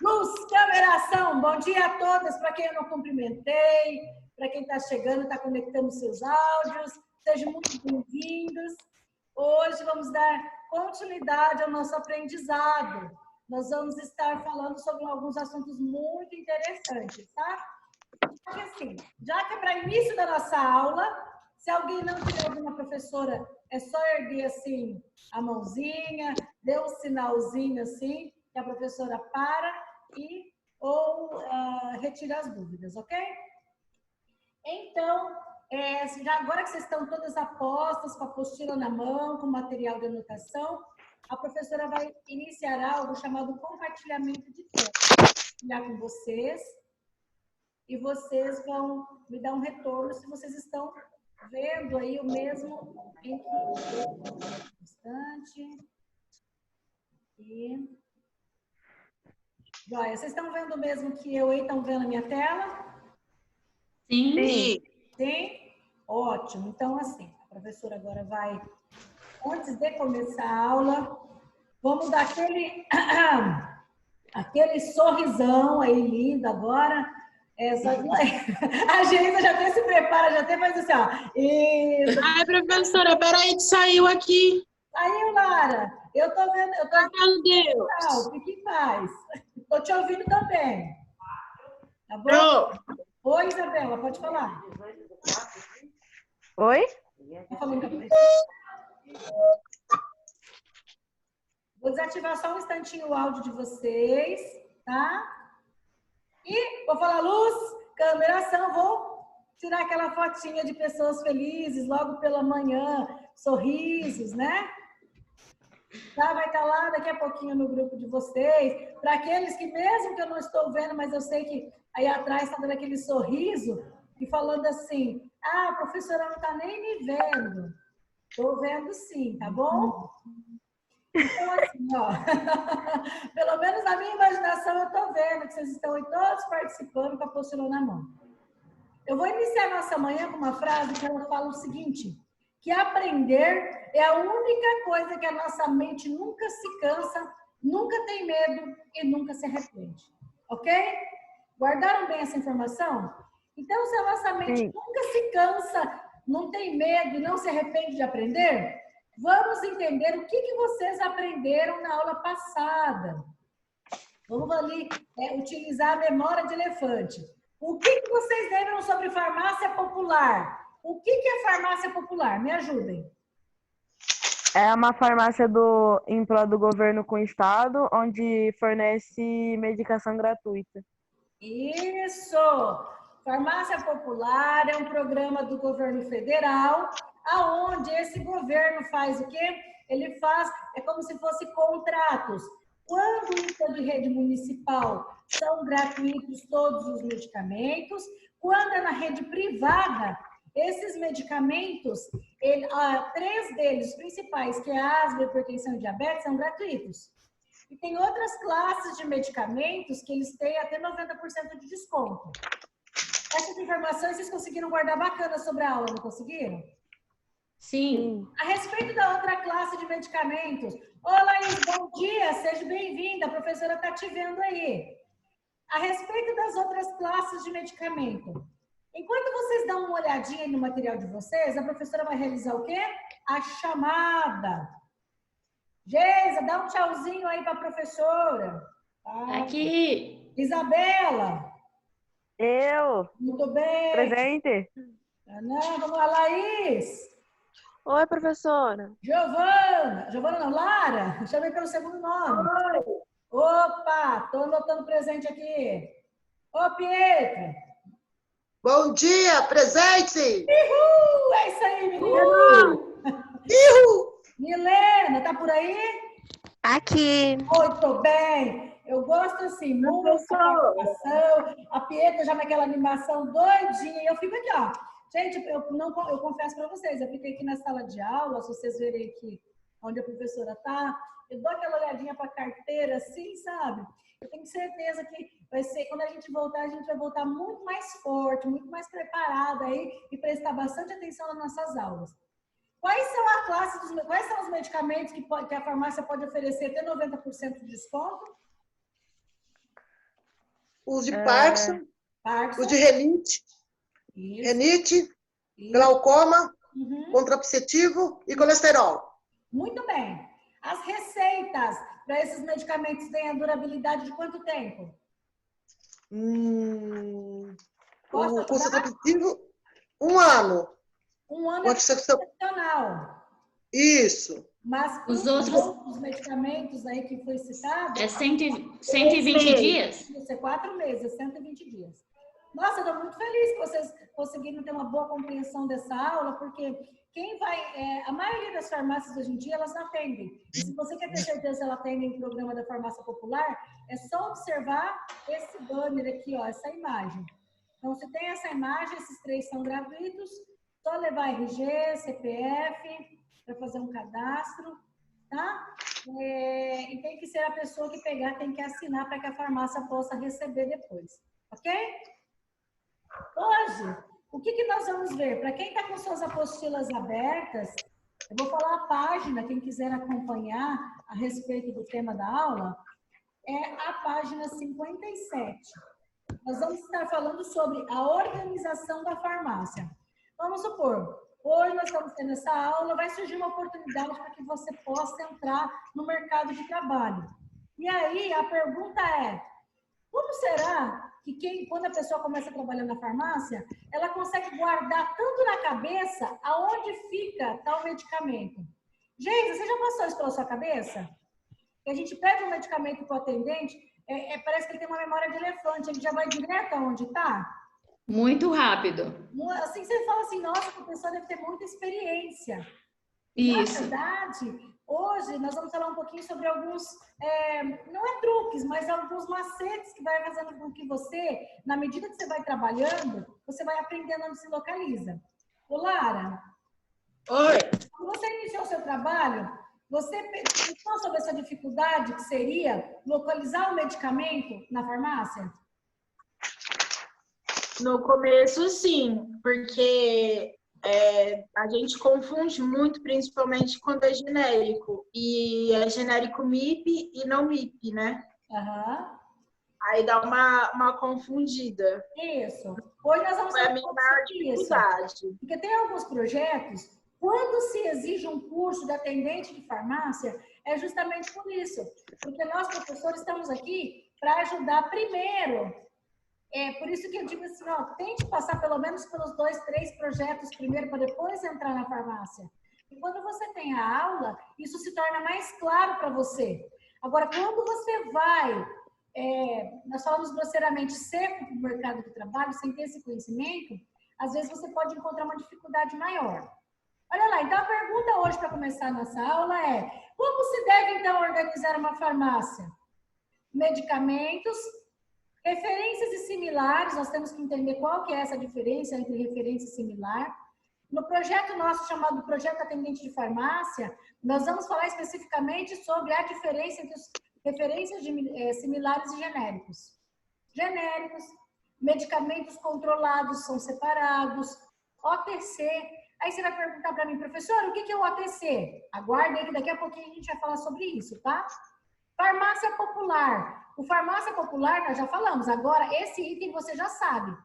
Luz, câmera, ação. Bom dia a todas, para quem eu não cumprimentei, para quem está chegando, está conectando seus áudios. Sejam muito bem-vindos. Hoje vamos dar continuidade ao nosso aprendizado. Nós vamos estar falando sobre alguns assuntos muito interessantes, tá? Já que é para início da nossa aula, se alguém não tiver alguma professora, é só erguer assim a mãozinha, dê um sinalzinho assim, que a professora para ou retira as dúvidas, ok? Então, já agora que vocês estão todas apostas, com a apostila na mão, com o material de anotação, a professora vai iniciar algo chamado compartilhamento de tela. Vou compartilhar com vocês e vocês vão me dar um retorno se vocês estão vendo aí o mesmo em que... Bastante. E... Joia, vocês estão vendo o mesmo que eu aí? Estão vendo a minha tela? Sim. Sim? Ótimo. Então, assim, a professora agora vai, antes de começar a aula, vamos dar aquele sorrisão aí lindo agora. A Geisa já até se prepara, já até faz assim, ó. Isso. Ai, professora, peraí que saiu aqui. Saiu, Lara. Eu tô vendo. Ai, meu Deus. Não, fique em paz. Tô te ouvindo também. Tá bom? Oi, Isabela, pode falar. Oi? Tá falando também. Vou desativar só um instantinho o áudio de vocês, tá? E vou falar luz, câmera, ação, vou tirar aquela fotinha de pessoas felizes logo pela manhã, sorrisos, né? Tá, vai estar lá daqui a pouquinho no grupo de vocês. Para aqueles que, mesmo que eu não estou vendo, mas eu sei que aí atrás está dando aquele sorriso e falando assim, a professora não está nem me vendo. Estou vendo sim, tá bom? Então, assim, ó, pelo menos na minha imaginação eu estou vendo que vocês estão aí todos participando com a apostila na mão. Eu vou iniciar nossa manhã com uma frase que ela fala o seguinte, que aprender é a única coisa que a nossa mente nunca se cansa, nunca tem medo e nunca se arrepende. Ok? Guardaram bem essa informação? Então, se a nossa mente nunca se cansa, não tem medo e não se arrepende de aprender, vamos entender o que vocês aprenderam na aula passada. Vamos ali utilizar a memória de elefante. O que vocês lembram sobre farmácia popular? O que é farmácia popular? Me ajudem. É uma farmácia em prol do governo com o estado, onde fornece medicação gratuita. Isso! Farmácia popular é um programa do governo federal, aonde esse governo faz o quê? Ele faz, é como se fosse contratos. Quando isso é de rede municipal, são gratuitos todos os medicamentos. Quando é na rede privada, esses medicamentos, 3 deles principais, que é asma, hipertensão e diabetes, são gratuitos. E tem outras classes de medicamentos que eles têm até 90% de desconto. Essas informações vocês conseguiram guardar bacana sobre a aula, não conseguiram? Sim. A respeito da outra classe de medicamentos. Olá, Laís, bom dia, seja bem-vinda, a professora está te vendo aí. A respeito das outras classes de medicamento. Enquanto vocês dão uma olhadinha no material de vocês, a professora vai realizar o quê? A chamada. Geisa, dá um tchauzinho aí para a professora. Aqui. Isabela. Eu. Muito bem. Presente. Não, vamos lá, Laís. Oi, professora. Giovana. Giovana não, Lara. Chamei pelo segundo nome. Oi. Opa, estou anotando presente aqui. Ô, Pietro. Bom dia, presente! Uhul, é isso aí, menina. Uhul! Milena, tá por aí? Aqui. Muito bem. Eu gosto assim, música, animação. A Pietra já naquela animação doidinha. E eu fico aqui, ó. Gente, eu confesso para vocês, eu fiquei aqui na sala de aula, se vocês verem aqui onde a professora tá, eu dou aquela olhadinha para a carteira, assim, sabe? Eu tenho certeza que vai ser, quando a gente vai voltar muito mais forte, muito mais preparada aí e prestar bastante atenção nas nossas aulas. Quais são os medicamentos que a farmácia pode oferecer até 90% de desconto? os de Parkinson, Parkinson. os de renite, Isso, renite, isso. glaucoma, Uhum. contraceptivo e colesterol. Muito bem. As receitas para esses medicamentos têm a durabilidade de quanto tempo? Posso O ajudar? contraceptivo, 1 ano. Um ano O é anticoncepcional- convencional. Isso. Mas Os os outros- outros medicamentos aí que foi citado, É 120 dias? isso é 4 meses, 120 dias. Nossa, eu estou muito feliz que vocês conseguiram ter uma boa compreensão dessa aula, porque quem vai, a maioria das farmácias hoje em dia, elas não atendem. E se você quer ter certeza que ela atende o programa da farmácia popular, é só observar esse banner aqui, ó, essa imagem. Então, se tem essa imagem, esses 3 são gratuitos, só levar RG, CPF, para fazer um cadastro, tá? E tem que ser a pessoa que pegar, tem que assinar para que a farmácia possa receber depois, ok? Hoje, o que nós vamos ver? Para quem está com suas apostilas abertas, eu vou falar a página, quem quiser acompanhar a respeito do tema da aula, é a página 57. Nós vamos estar falando sobre a organização da farmácia. Vamos supor, hoje nós estamos tendo essa aula, vai surgir uma oportunidade para que você possa entrar no mercado de trabalho. E aí, a pergunta é, como será que quando a pessoa começa a trabalhar na farmácia, ela consegue guardar tanto na cabeça aonde fica tal medicamento? Gente, você já passou isso pela sua cabeça? Que a gente pede um medicamento para o atendente, parece que ele tem uma memória de elefante, ele já vai direto aonde está? Muito rápido. Assim, você fala assim, nossa, a pessoa deve ter muita experiência. Isso. Na verdade, hoje nós vamos falar um pouquinho sobre alguns, não é truques, mas alguns macetes que vai fazendo com que você, na medida que você vai trabalhando, você vai aprendendo onde se localiza. Ô, Lara, Oi. quando você iniciou o seu trabalho, você pensou sobre essa dificuldade que seria localizar o medicamento na farmácia? No começo, sim, porque a gente confunde muito, principalmente quando é genérico. E é genérico MIP e não MIP, né? Aham. Aí dá uma confundida. Isso. Hoje nós vamos Foi a falar um minha pouco maior sobre isso. dificuldade. Porque tem alguns projetos, quando se exige um curso de atendente de farmácia, é justamente por isso. Porque nós, professores, estamos aqui para ajudar primeiro. É por isso que eu digo assim, ó, tente passar pelo menos pelos 2, 3 projetos primeiro, para depois entrar na farmácia. E quando você tem a aula, isso se torna mais claro para você. Agora, quando você vai, nós falamos grosseiramente, seco para o mercado de trabalho, sem ter esse conhecimento, às vezes você pode encontrar uma dificuldade maior. Olha lá, então a pergunta hoje para começar a nossa aula é, como se deve então organizar uma farmácia? Medicamentos, referências e similares, nós temos que entender qual que é essa diferença entre referência e similar. No projeto nosso chamado Projeto Atendente de Farmácia, nós vamos falar especificamente sobre a diferença entre os referências similares e genéricos. Genéricos, medicamentos controlados são separados, OTC. Aí você vai perguntar para mim, professor, o que é o OTC? Aguardem que daqui a pouquinho a gente vai falar sobre isso, tá? Farmácia popular. O farmácia popular, nós já falamos. Agora, esse item você já sabe.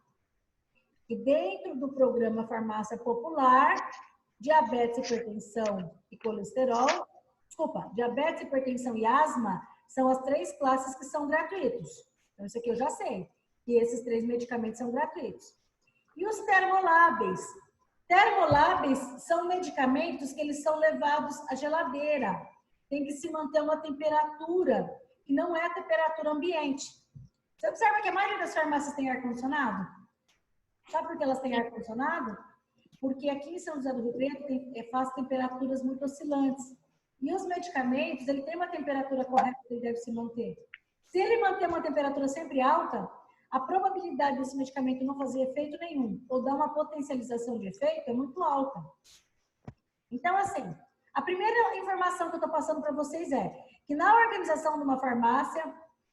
E dentro do programa Farmácia Popular, diabetes, hipertensão e colesterol, diabetes, hipertensão e asma são as 3 classes que são gratuitos. Então, isso aqui eu já sei. E esses 3 medicamentos são gratuitos. E os termolábeis? Termolábeis são medicamentos que eles são levados à geladeira. Tem que se manter uma temperatura que não é a temperatura ambiente. Você observa que a maioria das farmácias tem ar-condicionado? Sabe por que elas têm ar-condicionado? Porque aqui em São José do Rio Preto faz temperaturas muito oscilantes. E os medicamentos, ele tem uma temperatura correta que ele deve se manter. Se ele manter uma temperatura sempre alta, a probabilidade desse medicamento não fazer efeito nenhum ou dar uma potencialização de efeito é muito alta. Então, assim, a primeira informação que eu estou passando para vocês é que na organização de uma farmácia,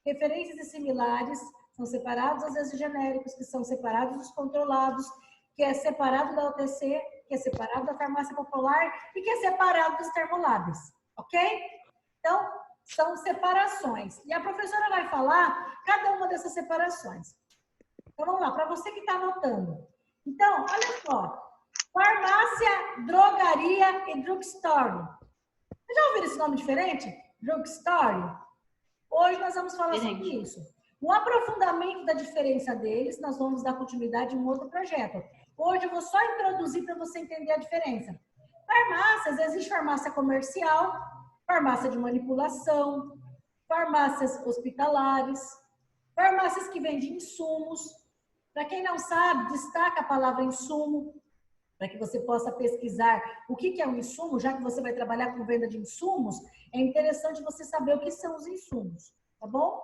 referências e similares são separados, às vezes genéricos, que são separados dos controlados, que é separado da OTC, que é separado da farmácia popular e que é separado dos termolábeis, ok? Então, são separações. E a professora vai falar cada uma dessas separações. Então, vamos lá, para você que está anotando. Então, olha só. Farmácia, drogaria e drugstore. Vocês já ouviram esse nome diferente? Drugstore? Hoje nós vamos falar sobre isso. No aprofundamento da diferença deles, nós vamos dar continuidade em um outro projeto. Hoje eu vou só introduzir para você entender a diferença. Farmácias, existe farmácia comercial, farmácia de manipulação, farmácias hospitalares, farmácias que vendem insumos. Para quem não sabe, destaca a palavra insumo, para que você possa pesquisar o que é um insumo, já que você vai trabalhar com venda de insumos, é interessante você saber o que são os insumos, tá bom?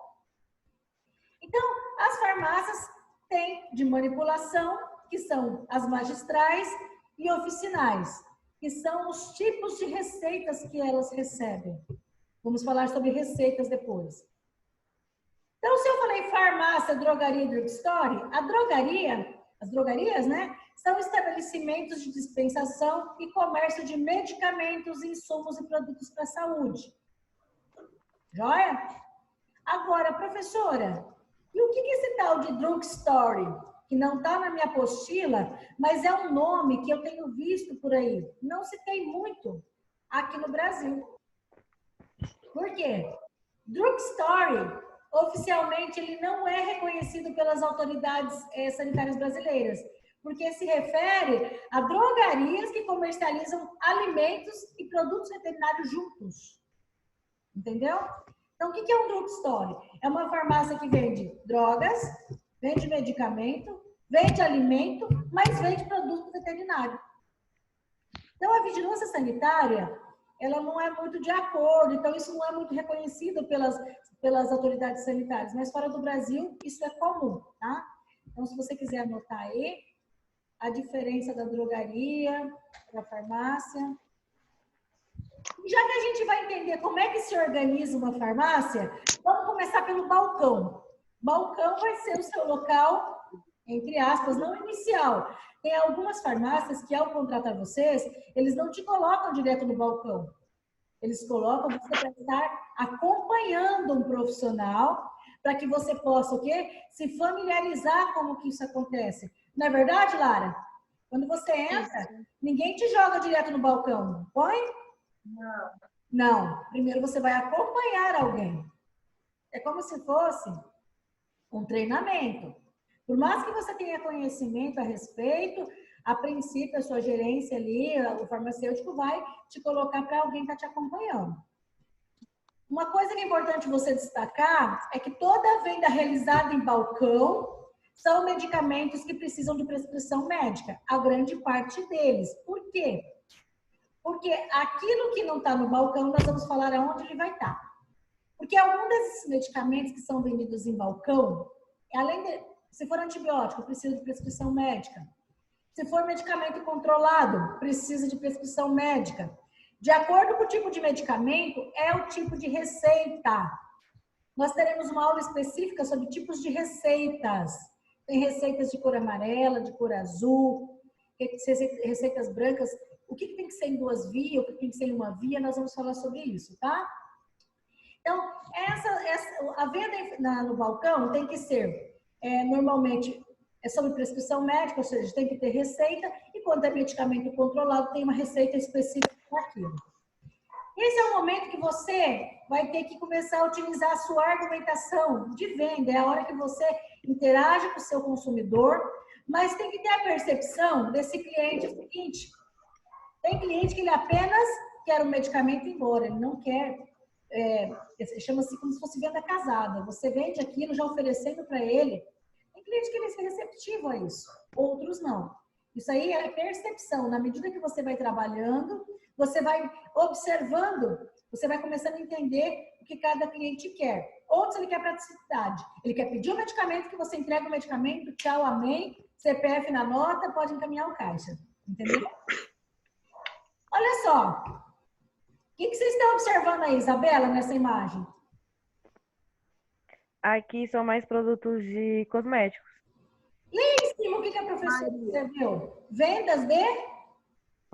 Então, as farmácias têm de manipulação, que são as magistrais e oficinais, que são os tipos de receitas que elas recebem. Vamos falar sobre receitas depois. Então, se eu falei farmácia, drogaria e drugstore, as drogarias, né, são estabelecimentos de dispensação e comércio de medicamentos, insumos e produtos para a saúde. Joia? Agora, professora, e o que é esse tal de drugstore? Que não está na minha apostila, mas é um nome que eu tenho visto por aí. Não se tem muito aqui no Brasil. Por quê? Drugstore, oficialmente, ele não é reconhecido pelas autoridades sanitárias brasileiras, porque se refere a drogarias que comercializam alimentos e produtos veterinários juntos. Entendeu? Então, o que é um drugstore? É uma farmácia que vende drogas, vende medicamento, vende alimento, mas vende produto veterinário. Então, a vigilância sanitária, ela não é muito de acordo, então isso não é muito reconhecido pelas autoridades sanitárias, mas fora do Brasil, isso é comum, tá? Então, se você quiser anotar aí, a diferença da drogaria, da farmácia. E já que a gente vai entender como é que se organiza uma farmácia, vamos começar pelo balcão. Balcão vai ser o seu local, entre aspas, não inicial. Tem algumas farmácias que, ao contratar vocês, eles não te colocam direto no balcão. Eles colocam você para estar acompanhando um profissional, para que você possa o quê? Se familiarizar com como que isso acontece. Não é verdade, Lara? Quando você entra, ninguém te joga direto no balcão, põe? Não. Não. Primeiro você vai acompanhar alguém. É como se fosse um treinamento. Por mais que você tenha conhecimento a respeito, a princípio a sua gerência ali, o farmacêutico vai te colocar para alguém estar te acompanhando. Uma coisa que é importante você destacar é que toda venda realizada em balcão são medicamentos que precisam de prescrição médica, a grande parte deles. Por quê? Porque aquilo que não está no balcão, nós vamos falar aonde ele vai estar. Porque algum desses medicamentos que são vendidos em balcão, além de, se for antibiótico, precisa de prescrição médica. Se for medicamento controlado, precisa de prescrição médica. De acordo com o tipo de medicamento, é o tipo de receita. Nós teremos uma aula específica sobre tipos de receitas. Tem receitas de cor amarela, de cor azul, receitas brancas. O que tem que ser em 2 vias, o que tem que ser em 1 via, nós vamos falar sobre isso, tá? Então, a venda no balcão tem que ser, normalmente, sobre prescrição médica, ou seja, tem que ter receita, e quando é medicamento controlado, tem uma receita específica para aquilo. Esse é o momento que você vai ter que começar a utilizar a sua argumentação de venda, é a hora que você interage com o seu consumidor, mas tem que ter a percepção desse cliente o seguinte: tem cliente que ele apenas quer o medicamento e ir embora, ele não quer, chama-se como se fosse venda casada, você vende aquilo já oferecendo para ele. Tem cliente que ele é receptivo a isso, outros não. Isso aí é percepção, na medida que você vai trabalhando, você vai observando, você vai começando a entender o que cada cliente quer. Outros ele quer praticidade, ele quer pedir o medicamento, que você entrega o medicamento, tchau, amém, CPF na nota, pode encaminhar o caixa, entendeu? Olha só, o que vocês estão observando aí, Isabela, nessa imagem? Aqui são mais produtos de cosméticos. E aí em cima, o que a professora escreveu? Vendas de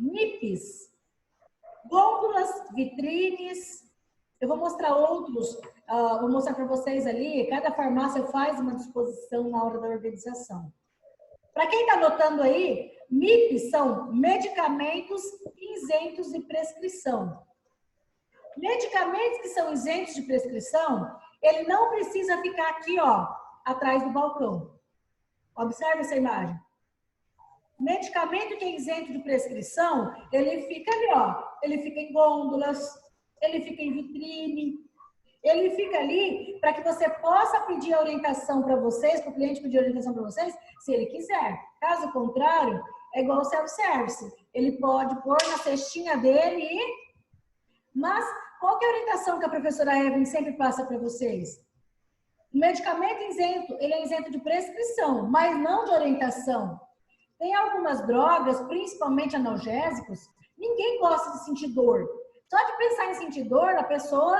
NIPs, gôndolas, vitrines. Eu vou mostrar outros, vou mostrar para vocês ali, cada farmácia faz uma disposição na hora da organização. Para quem está anotando aí, MIP são medicamentos isentos de prescrição. Medicamentos que são isentos de prescrição, ele não precisa ficar aqui, ó, atrás do balcão. Observe essa imagem. Medicamento que é isento de prescrição, ele fica ali, ó. Ele fica em gôndolas, ele fica em vitrine, ele fica ali para que você possa pedir a orientação para vocês, para o cliente pedir a orientação para vocês, se ele quiser. Caso contrário, é igual o self-service. Ele pode pôr na cestinha dele e... Mas qual que é a orientação que a professora Evelyn sempre passa para vocês? O medicamento isento, ele é isento de prescrição, mas não de orientação. Tem algumas drogas, principalmente analgésicos, ninguém gosta de sentir dor. Só de pensar em sentir dor, a pessoa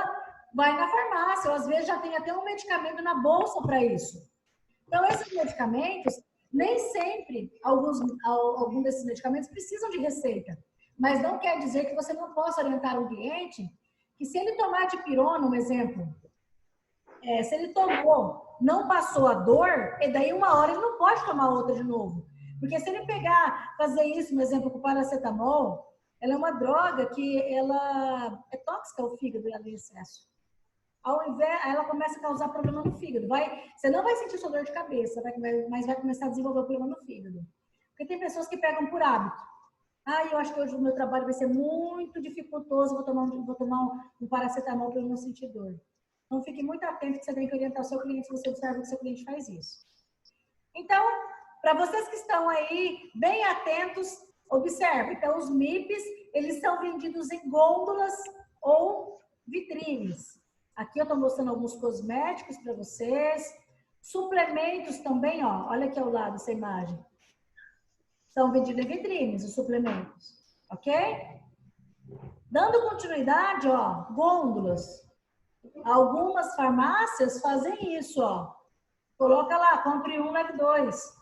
vai na farmácia, ou às vezes já tem até um medicamento na bolsa para isso. Então, esses medicamentos, nem sempre, alguns desses medicamentos precisam de receita. Mas não quer dizer que você não possa orientar um cliente que se ele tomar dipirona, um exemplo, se ele tomou, não passou a dor, e daí uma hora ele não pode tomar outra de novo. Porque se ele pegar, fazer isso, um exemplo, com paracetamol, ela é uma droga que ela é tóxica ao fígado em excesso. Ao invés, ela começa a causar problema no fígado. Você não vai sentir sua dor de cabeça, mas vai começar a desenvolver problema no fígado. Porque tem pessoas que pegam por hábito. Eu acho que hoje o meu trabalho vai ser muito dificultoso, vou tomar um paracetamol para eu não sentir dor. Então, fique muito atento que você tem que orientar o seu cliente se você observa que o seu cliente faz isso. Então, para vocês que estão aí bem atentos, observe. Então, os MIPs, eles são vendidos em gôndolas ou vitrines. Aqui eu estou mostrando alguns cosméticos para vocês. Suplementos também, ó. Olha aqui ao lado essa imagem. São vendidos em vitrines, os suplementos. Ok? Dando continuidade, ó, gôndolas. Algumas farmácias fazem isso, ó. Coloca lá, compre um, leve dois.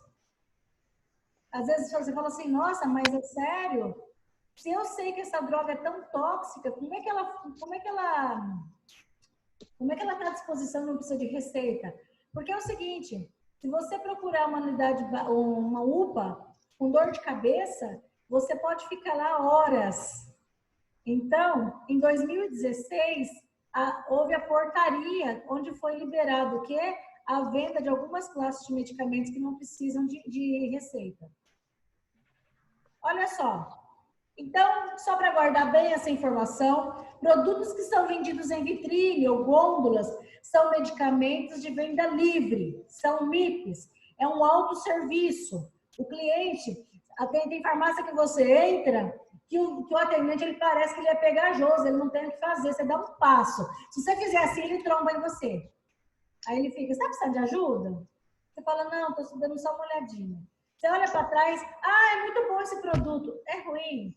Às vezes você fala assim, nossa, mas é sério? Se eu sei que essa droga é tão tóxica, como é que ela está à disposição e não precisa de receita? Porque é o seguinte, se você procurar uma UPA com dor de cabeça, você pode ficar lá horas. Então, em 2016, houve a portaria onde foi liberado o quê? A venda de algumas classes de medicamentos que não precisam de receita. Olha só. Então, só para guardar bem essa informação, produtos que são vendidos em vitrine ou gôndolas são medicamentos de venda livre, são MIPs, é um autosserviço. O cliente, tem farmácia que você entra, que o atendente ele parece que ele é pegajoso, ele não tem o que fazer, você dá um passo. Se você fizer assim, ele tromba em você. Aí ele fica, você está precisando de ajuda? Você fala, não, estou dando só uma olhadinha. Você olha para trás, é muito bom esse produto. É ruim.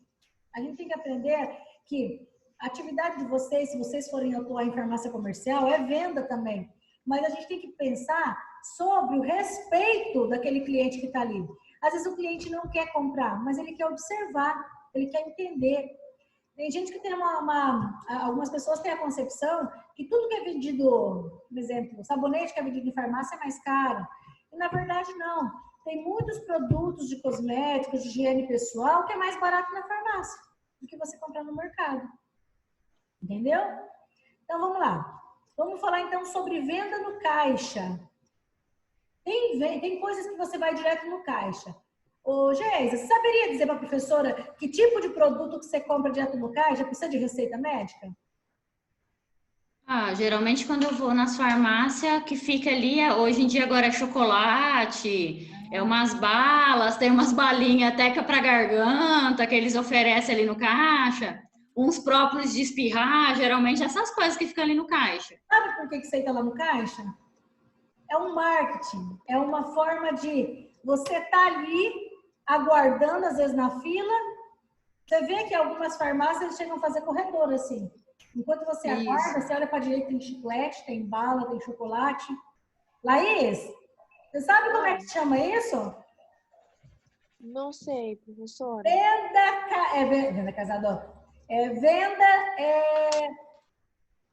A gente tem que aprender que a atividade de vocês, se vocês forem atuar em farmácia comercial, é venda também. Mas a gente tem que pensar sobre o respeito daquele cliente que está ali. Às vezes o cliente não quer comprar, mas ele quer observar, ele quer entender. Tem gente que tem algumas pessoas têm a concepção que tudo que é vendido, por exemplo, sabonete que é vendido em farmácia é mais caro. E na verdade não. Tem muitos produtos de cosméticos, de higiene pessoal que é mais barato na farmácia do que você comprar no mercado. Entendeu? Então vamos lá. Vamos falar então sobre venda no caixa. Tem coisas que você vai direto no caixa. Ô, Geisa, você saberia dizer para a professora que tipo de produto que você compra direto no caixa precisa de receita médica? Geralmente quando eu vou nas farmácias, que fica ali, hoje em dia agora é chocolate, é umas balas, tem umas balinhas até que é para garganta, que eles oferecem ali no caixa, uns próprios de espirrar, geralmente essas coisas que ficam ali no caixa. Sabe por que você está lá no caixa? É um marketing, é uma forma de você estar ali aguardando, às vezes na fila. Você vê que algumas farmácias chegam a fazer corredor assim. Enquanto você aguarda, você olha para a direita, tem chiclete, tem bala, tem chocolate. Laís, você sabe como é que se chama isso? Não sei, professora. Venda casador.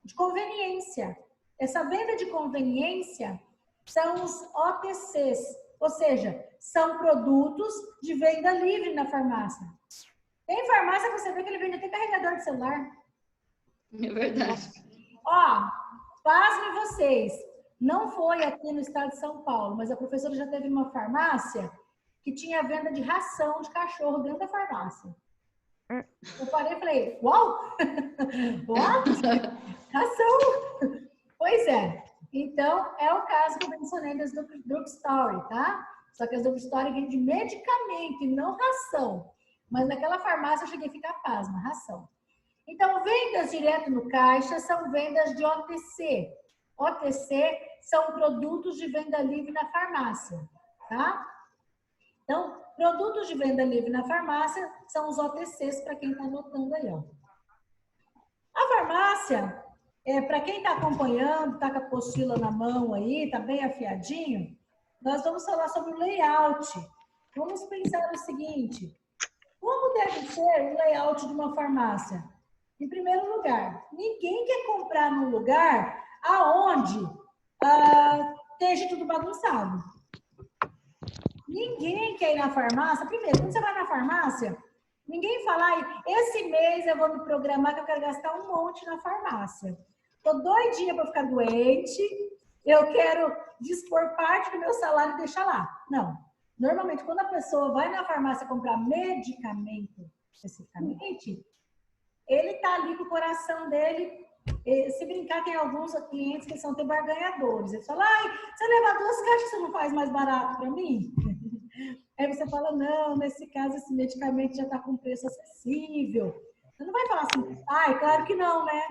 de conveniência. Essa venda de conveniência são os OTCs, ou seja, são produtos de venda livre na farmácia. Tem farmácia que você vê que ele vende até carregador de celular. É verdade. Ó, pasmem vocês, não foi aqui no estado de São Paulo, mas a professora já teve uma farmácia que tinha venda de ração de cachorro dentro da farmácia. Eu parei e falei, uau! What? Ração! Pois é. Então, é o caso que eu mencionei das drugstore, tá? Só que as drugstore vendem medicamento e não ração. Mas naquela farmácia eu cheguei a ficar pasma, ração. Então, vendas direto no caixa são vendas de OTC. OTC são produtos de venda livre na farmácia, tá? Então, produtos de venda livre na farmácia são os OTCs, para quem está anotando aí, ó. A farmácia, para quem está acompanhando, está com a apostila na mão aí, está bem afiadinho, nós vamos falar sobre o layout. Vamos pensar o seguinte, como deve ser o layout de uma farmácia? Em primeiro lugar, ninguém quer comprar num lugar aonde esteja tudo bagunçado. Ninguém quer ir na farmácia. Primeiro, quando você vai na farmácia, ninguém fala, esse mês eu vou me programar que eu quero gastar um monte na farmácia. Tô doidinha para ficar doente, eu quero dispor parte do meu salário e deixar lá. Não. Normalmente, quando a pessoa vai na farmácia comprar medicamento, especificamente, ele tá ali com o coração dele. Se brincar, tem alguns clientes que são até barganhadores. Eles falam, você leva 2 caixas, você não faz mais barato para mim? Aí você fala, não, nesse caso esse medicamento já está com preço acessível. Você não vai falar assim, claro que não, né?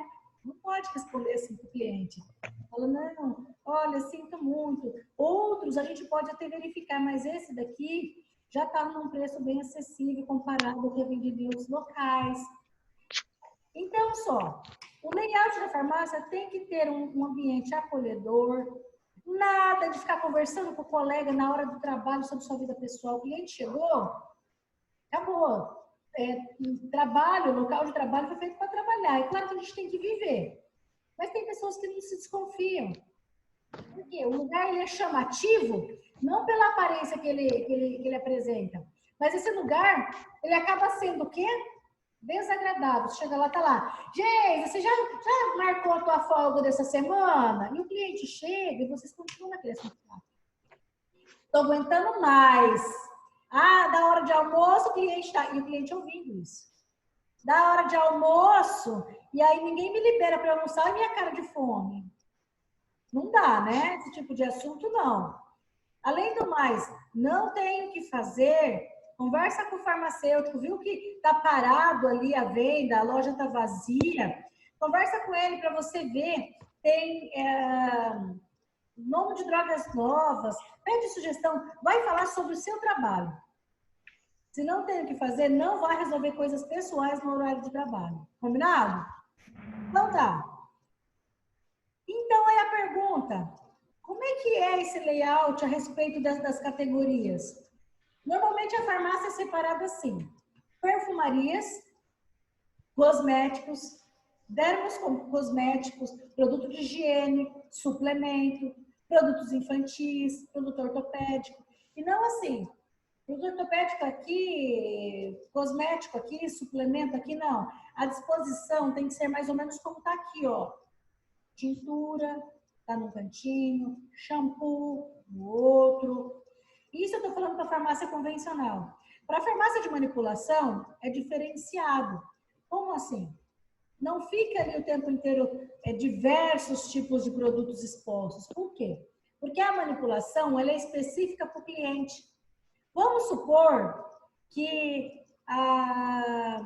Não pode responder assim para o cliente. Fala, não, olha, sinto muito. Outros a gente pode até verificar, mas esse daqui já está num preço bem acessível comparado ao que é vendido em outros locais. Então, o layout da farmácia tem que ter um ambiente acolhedor, nada de ficar conversando com o colega na hora do trabalho sobre sua vida pessoal. O cliente chegou, acabou. Trabalho, local de trabalho foi feito para trabalhar. É claro que a gente tem que viver, mas tem pessoas que não se desconfiam. Porque o lugar ele é chamativo, não pela aparência que ele apresenta, mas esse lugar ele acaba sendo o quê? Desagradável. Você chega lá, tá lá. Gente, você já marcou a tua folga dessa semana? E o cliente chega e vocês continuam naquele assunto. Tô aguentando mais. Da hora de almoço, o cliente tá... E o cliente ouvindo isso. Da hora de almoço, e aí ninguém me libera para almoçar e minha cara de fome. Não dá, né? Esse tipo de assunto, não. Além do mais, não tem o que fazer... Conversa com o farmacêutico, viu que tá parado ali a venda, a loja tá vazia. Conversa com ele para você ver. Tem nome de drogas novas. Pede sugestão. Vai falar sobre o seu trabalho. Se não tem o que fazer, não vai resolver coisas pessoais no horário de trabalho. Combinado? Então tá. Então aí a pergunta. Como é que é esse layout a respeito das categorias? Normalmente a farmácia é separada assim, perfumarias, cosméticos, dermocosméticos, produto de higiene, suplemento, produtos infantis, produto ortopédico. E não assim, produto ortopédico aqui, cosmético aqui, suplemento aqui, não. A disposição tem que ser mais ou menos como tá aqui, ó. Tintura, tá num cantinho, shampoo, no outro. Isso eu estou falando para a farmácia convencional. Para a farmácia de manipulação, é diferenciado. Como assim? Não fica ali o tempo inteiro diversos tipos de produtos expostos. Por quê? Porque a manipulação ela é específica para o cliente. Vamos supor que a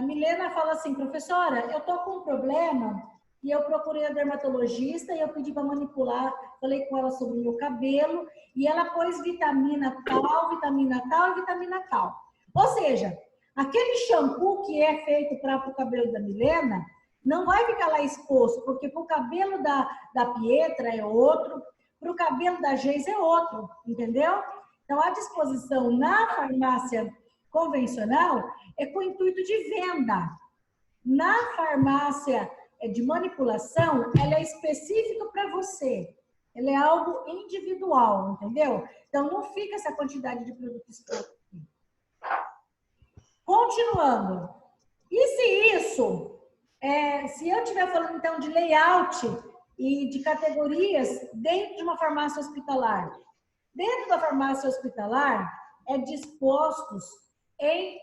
Milena fala assim, professora, eu estou com um problema e eu procurei a dermatologista e eu pedi para manipular, falei com ela sobre o meu cabelo e ela pôs vitamina tal e vitamina tal. Ou seja, aquele shampoo que é feito para o cabelo da Milena não vai ficar lá exposto, porque para o cabelo da Pietra é outro, para o cabelo da Geis é outro, entendeu? Então, a disposição na farmácia convencional é com o intuito de venda. Na farmácia de manipulação, ela é específica para você. Ela é algo individual, entendeu? Então, não fica essa quantidade de produto exposto aqui. Continuando. E se isso, se eu estiver falando, então, de layout e de categorias dentro de uma farmácia hospitalar. Dentro da farmácia hospitalar, dispostos em,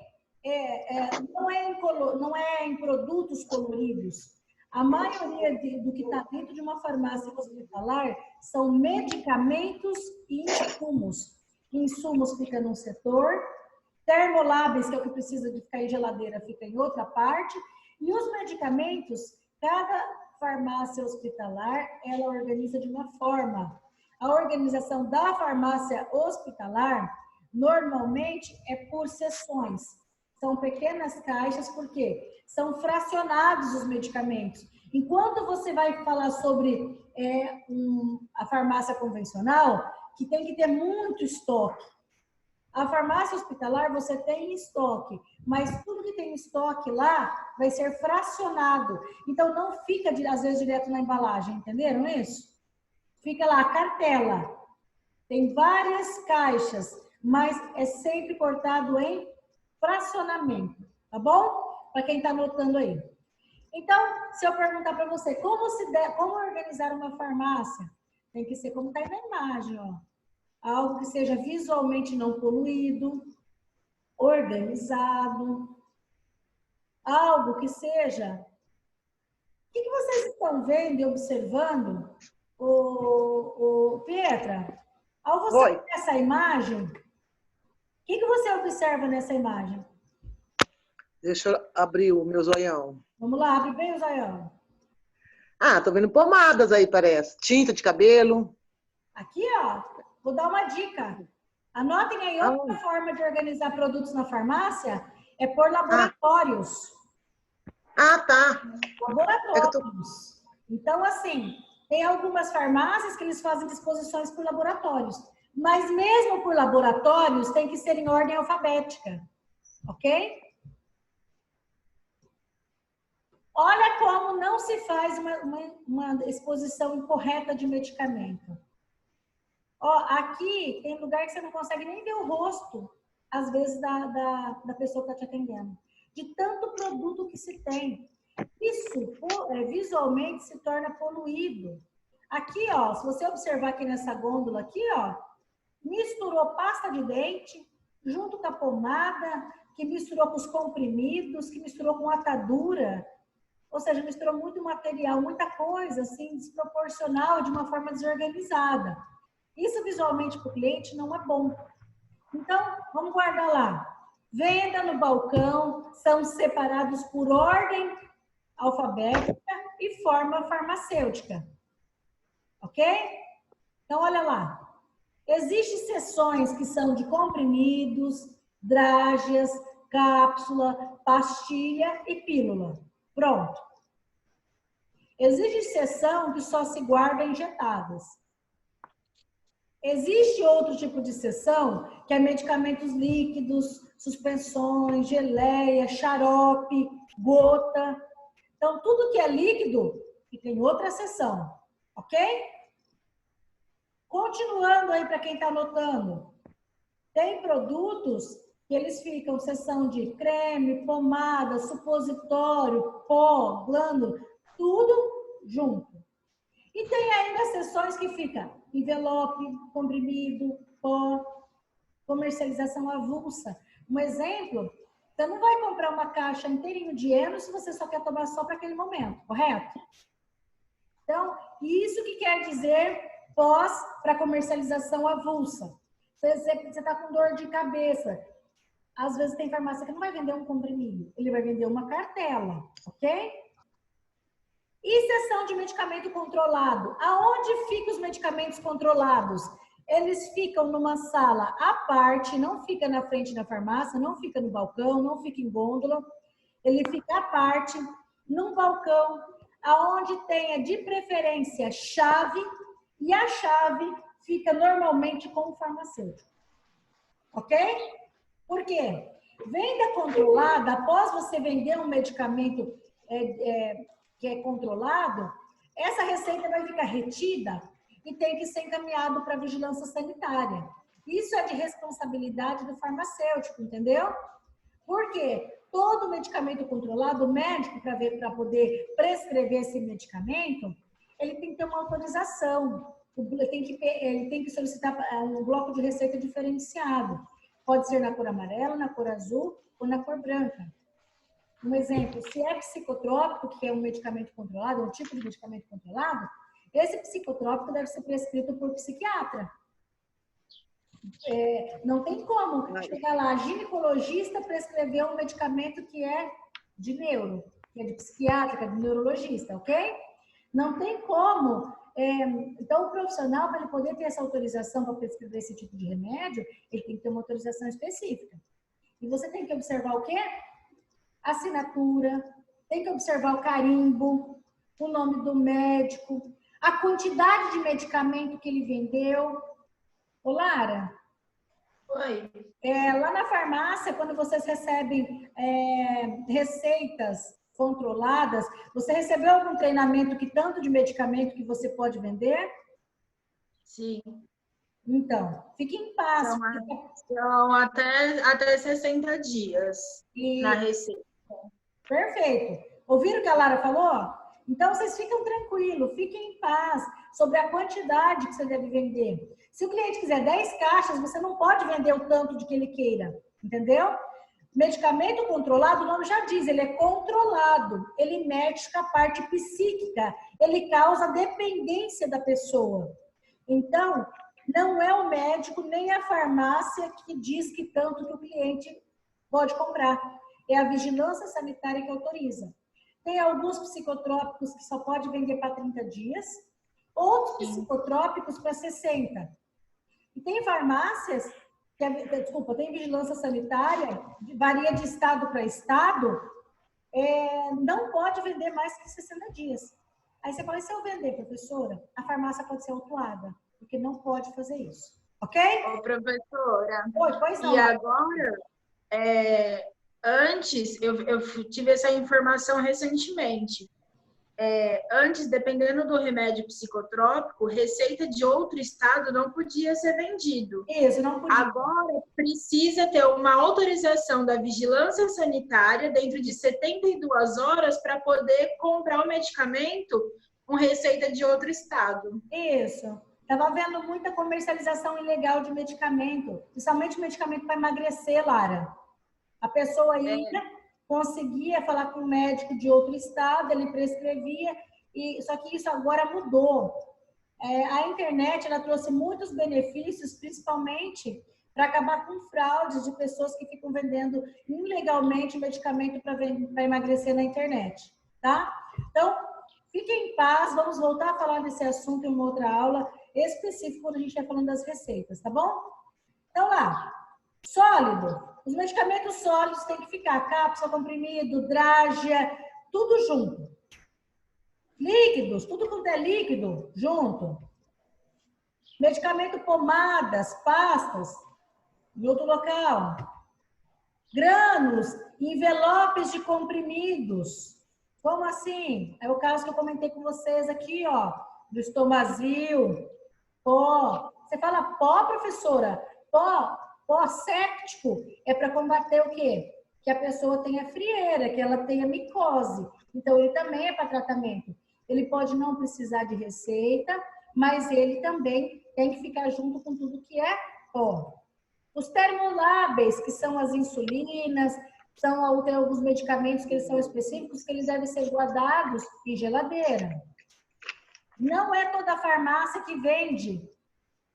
não é em produtos coloridos. A maioria do que está dentro de uma farmácia hospitalar são medicamentos e insumos. Insumos fica num setor, termoláveis, que é o que precisa de ficar em geladeira, fica em outra parte, e os medicamentos, cada farmácia hospitalar, ela organiza de uma forma. A organização da farmácia hospitalar, normalmente, é por seções. São pequenas caixas, porque são fracionados os medicamentos. Enquanto você vai falar sobre a farmácia convencional, que tem que ter muito estoque. A farmácia hospitalar você tem em estoque, mas tudo que tem em estoque lá vai ser fracionado. Então, não fica, às vezes, direto na embalagem, entenderam isso? Fica lá a cartela. Tem várias caixas, mas é sempre cortado em fracionamento, tá bom? Para quem está anotando aí. Então, se eu perguntar para você, como organizar uma farmácia? Tem que ser como está aí na imagem, ó. Algo que seja visualmente não poluído, organizado, algo que seja... O que vocês estão vendo e observando, Pietra? Ao você ver essa imagem, o que você observa nessa imagem? Deixa eu abrir o meu zoião. Vamos lá, abre bem o zoião. Ah, tô vendo pomadas aí, parece. Tinta de cabelo. Aqui, ó, vou dar uma dica. Anotem aí, outra forma de organizar produtos na farmácia é por laboratórios. Tá. Laboratórios. Então, assim, tem algumas farmácias que eles fazem disposições por laboratórios. Mas mesmo por laboratórios, tem que ser em ordem alfabética. Ok? Olha como não se faz uma exposição incorreta de medicamento. Ó, aqui tem lugar que você não consegue nem ver o rosto, às vezes, da pessoa que está te atendendo. De tanto produto que se tem. Isso, visualmente, se torna poluído. Aqui, ó, se você observar aqui nessa gôndola aqui, ó, misturou pasta de dente, junto com a pomada, que misturou com os comprimidos, que misturou com atadura. Ou seja, misturou muito material, muita coisa, assim, desproporcional, de uma forma desorganizada. Isso, visualmente, para o cliente, não é bom. Então, vamos guardar lá. Venda no balcão, são separados por ordem alfabética e forma farmacêutica. Ok? Então, olha lá. Existem seções que são de comprimidos, drágeas, cápsula, pastilha e pílula. Pronto. Existe seção que só se guarda injetadas. Existe outro tipo de seção, que é medicamentos líquidos, suspensões, geleia, xarope, gota. Então, tudo que é líquido fica em outra seção, ok? Continuando aí para quem está anotando. Tem produtos que eles ficam seção de creme, pomada, supositório, pó, glândula, tudo junto. E tem ainda seções que fica envelope, comprimido, pó, comercialização avulsa. Um exemplo, você não vai comprar uma caixa inteirinho de Eno se você só quer tomar só para aquele momento, correto? Então, isso que quer dizer pós para comercialização avulsa. Você está com dor de cabeça. Às vezes tem farmácia que não vai vender um comprimido, ele vai vender uma cartela, ok? E seção de medicamento controlado. Aonde ficam os medicamentos controlados? Eles ficam numa sala à parte, não fica na frente da farmácia, não fica no balcão, não fica em gôndola. Ele fica à parte, num balcão, aonde tenha de preferência chave, e a chave fica normalmente com o farmacêutico. Ok? Por quê? Venda controlada, após você vender um medicamento que é controlado, essa receita vai ficar retida e tem que ser encaminhado para a vigilância sanitária. Isso é de responsabilidade do farmacêutico, entendeu? Por quê? Todo medicamento controlado, o médico, para poder prescrever esse medicamento, ele tem que ter uma autorização. Ele tem que solicitar um bloco de receita diferenciado. Pode ser na cor amarela, na cor azul ou na cor branca. Um exemplo, se é psicotrópico, que é um medicamento controlado, um tipo de medicamento controlado, esse psicotrópico deve ser prescrito por psiquiatra. Não tem como chegar lá, ginecologista prescrever um medicamento que é de neuro, que é de psiquiatra, que é de neurologista, ok? Não tem como. Então, o profissional, para ele poder ter essa autorização para prescrever esse tipo de remédio, ele tem que ter uma autorização específica. E você tem que observar o quê? Assinatura, tem que observar o carimbo, o nome do médico, a quantidade de medicamento que ele vendeu. Ô, Lara? Oi. Lá na farmácia, quando vocês recebem receitas controladas, você recebeu algum treinamento que tanto de medicamento que você pode vender? Sim. Então, fique em paz. São até 60 dias na receita. Perfeito. Ouviram o que a Lara falou? Então, vocês ficam tranquilos, fiquem em paz sobre a quantidade que você deve vender. Se o cliente quiser 10 caixas, você não pode vender o tanto de que ele queira, entendeu? Medicamento controlado, o nome já diz, ele é controlado. Ele mexe com a parte psíquica, ele causa dependência da pessoa. Então, não é o médico nem a farmácia que diz que tanto que o cliente pode comprar. É a vigilância sanitária que autoriza. Tem alguns psicotrópicos que só pode vender para 30 dias, outros psicotrópicos para 60. E tem farmácias, tem vigilância sanitária, varia de estado para estado, não pode vender mais que 60 dias. Aí você fala, e se eu vender, professora? A farmácia pode ser autuada, porque não pode fazer isso. Ok? Ô, professora. Oi, pois não. E agora, antes, eu tive essa informação recentemente. Antes, dependendo do remédio psicotrópico, receita de outro estado não podia ser vendido. Isso, não podia. Agora, precisa ter uma autorização da vigilância sanitária dentro de 72 horas para poder comprar o medicamento com receita de outro estado. Isso. Estava vendo muita comercialização ilegal de medicamento, principalmente medicamento para emagrecer, Lara. A pessoa ia, conseguia falar com um médico de outro estado, ele prescrevia, só que isso agora mudou. A internet ela trouxe muitos benefícios, principalmente para acabar com fraudes de pessoas que ficam vendendo ilegalmente medicamento para emagrecer na internet, tá? Então, fiquem em paz, vamos voltar a falar desse assunto em uma outra aula específica quando a gente vai falando das receitas, tá bom? Então lá, sólido. Os medicamentos sólidos têm que ficar cápsula, comprimido, drágia, tudo junto. Líquidos, tudo quanto é líquido, junto. Medicamento pomadas, pastas, em outro local. Grânulos, envelopes de comprimidos. Como assim? É o caso que eu comentei com vocês aqui, ó, do Estomazil, pó. Você fala pó, professora? Pó séptico é para combater o quê? Que a pessoa tenha frieira, que ela tenha micose. Então, ele também é para tratamento. Ele pode não precisar de receita, mas ele também tem que ficar junto com tudo que é pó. Os termoláveis, que são as insulinas, tem alguns medicamentos que eles são específicos, que eles devem ser guardados em geladeira. Não é toda farmácia que vende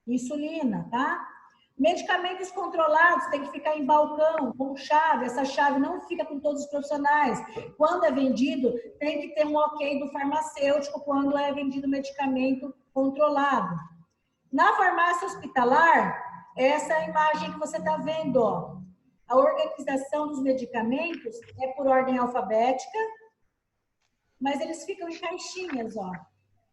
insulina, tá? Medicamentos controlados tem que ficar em balcão, com chave. Essa chave não fica com todos os profissionais. Quando é vendido, tem que ter um ok do farmacêutico quando é vendido medicamento controlado. Na farmácia hospitalar, essa é a imagem que você está vendo, ó. A organização dos medicamentos é por ordem alfabética, mas eles ficam em caixinhas, ó.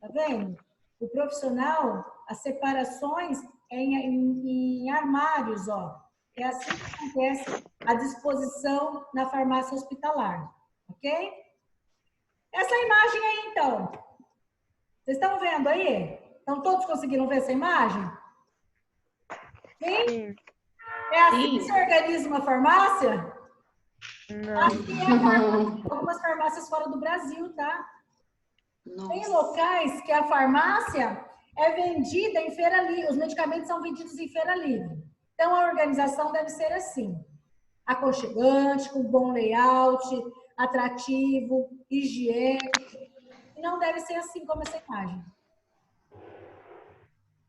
Tá vendo? O profissional, as separações em armários, ó. É assim que acontece a disposição na farmácia hospitalar, ok? Essa imagem aí, então. Vocês estão vendo aí? Então, todos conseguiram ver essa imagem? Sim? Sim. É assim que se organiza uma farmácia? Não. Assim é algumas farmácias fora do Brasil, tá? Tem locais que a farmácia é vendida em feira livre, os medicamentos são vendidos em feira livre. Então, a organização deve ser assim: aconchegante, com bom layout, atrativo, higiênico. E não deve ser assim como essa imagem.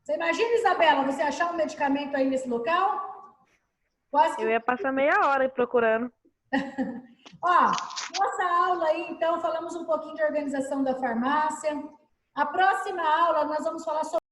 Você imagina, Isabela, você achar um medicamento aí nesse local? Quase que... Eu ia passar meia hora aí procurando. Ó, nossa aula aí, então, falamos um pouquinho de organização da farmácia. A próxima aula, nós vamos falar sobre